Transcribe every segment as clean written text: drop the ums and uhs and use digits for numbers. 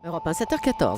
Europe 1, 7h14.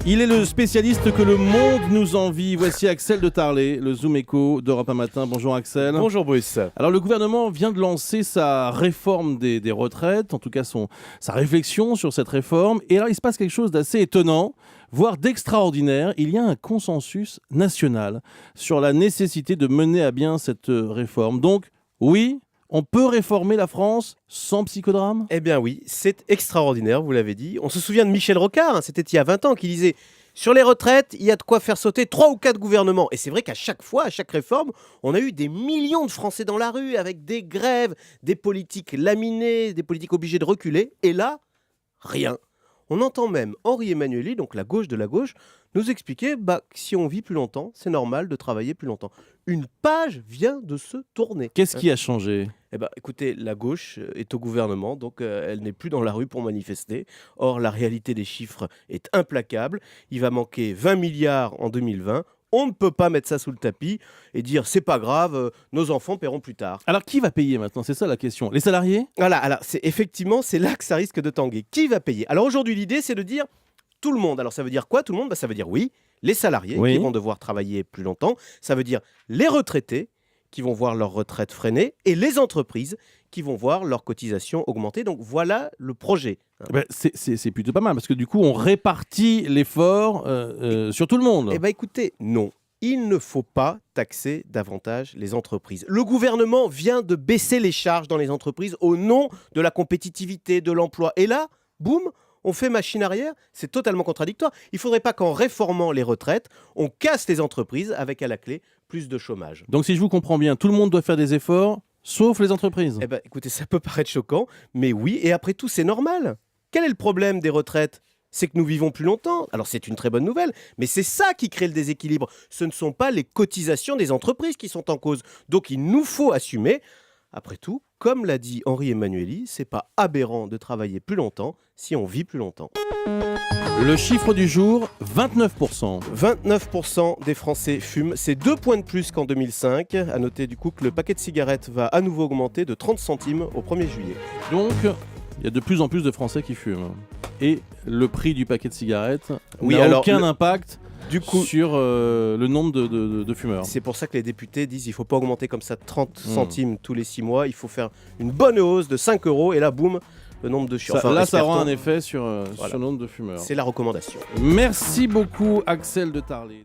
Il est le spécialiste que le monde nous envie. Voici Axel de Tarlet, le Zoom Écho d'Europe 1 Matin. Bonjour Axel. Bonjour Bruce. Alors le gouvernement vient de lancer sa réforme des retraites, en tout cas sa réflexion sur cette réforme. Et alors il se passe quelque chose d'assez étonnant, voire d'extraordinaire. Il y a un consensus national sur la nécessité de mener à bien cette réforme. Donc oui, on peut réformer la France sans psychodrame ? Eh bien oui, c'est extraordinaire, vous l'avez dit. On se souvient de Michel Rocard, c'était il y a 20 ans, qui disait « Sur les retraites, il y a de quoi faire sauter 3 ou 4 gouvernements ». Et c'est vrai qu'à chaque fois, à chaque réforme, on a eu des millions de Français dans la rue, avec des grèves, des politiques laminées, des politiques obligées de reculer. Et là, rien. On entend même Henri Emmanuelli, donc la gauche de la gauche, nous expliquer que si on vit plus longtemps, c'est normal de travailler plus longtemps. Une page vient de se tourner. Qu'est-ce qui a changé ? Eh ben, écoutez, la gauche est au gouvernement, donc elle n'est plus dans la rue pour manifester. Or, la réalité des chiffres est implacable. Il va manquer 20 milliards en 2020. On ne peut pas mettre ça sous le tapis et dire c'est pas grave, nos enfants paieront plus tard. Alors qui va payer maintenant ? C'est ça la question. Les salariés ? Voilà, alors c'est là que ça risque de tanguer. Qui va payer ? Alors aujourd'hui, l'idée, c'est de dire tout le monde. Alors ça veut dire quoi, tout le monde ? Ça veut dire oui, les salariés qui vont devoir travailler plus longtemps. Ça veut dire les retraités qui vont voir leur retraite freinée et les entreprises qui vont voir leurs cotisations augmenter. Donc voilà le projet. C'est plutôt pas mal parce que du coup on répartit l'effort sur tout le monde. Eh bien écoutez, non. Il ne faut pas taxer davantage les entreprises. Le gouvernement vient de baisser les charges dans les entreprises au nom de la compétitivité, de l'emploi. Et là, boum, on fait machine arrière. C'est totalement contradictoire. Il ne faudrait pas qu'en réformant les retraites, on casse les entreprises avec à la clé plus de chômage. Donc si je vous comprends bien, tout le monde doit faire des efforts, sauf les entreprises. Eh bien écoutez, ça peut paraître choquant, mais oui, et après tout, c'est normal. Quel est le problème des retraites ? C'est que nous vivons plus longtemps. Alors c'est une très bonne nouvelle, mais c'est ça qui crée le déséquilibre. Ce ne sont pas les cotisations des entreprises qui sont en cause. Donc il nous faut assumer. Après tout, comme l'a dit Henri Emmanuelli, c'est pas aberrant de travailler plus longtemps si on vit plus longtemps. Le chiffre du jour, 29%. 29% des Français fument, c'est 2 points de plus qu'en 2005. À noter du coup que le paquet de cigarettes va à nouveau augmenter de 30 centimes au 1er juillet. Donc il y a de plus en plus de Français qui fument. Et le prix du paquet de cigarettes n'a aucun impact sur le nombre de fumeurs. C'est pour ça que les députés disent qu'il ne faut pas augmenter comme ça 30 centimes tous les 6 mois. Il faut faire une bonne hausse de 5 € et là, boum, le nombre de fumeurs. Ça aura un effet sur le nombre de fumeurs. C'est la recommandation. Merci beaucoup Axel de Tarlet.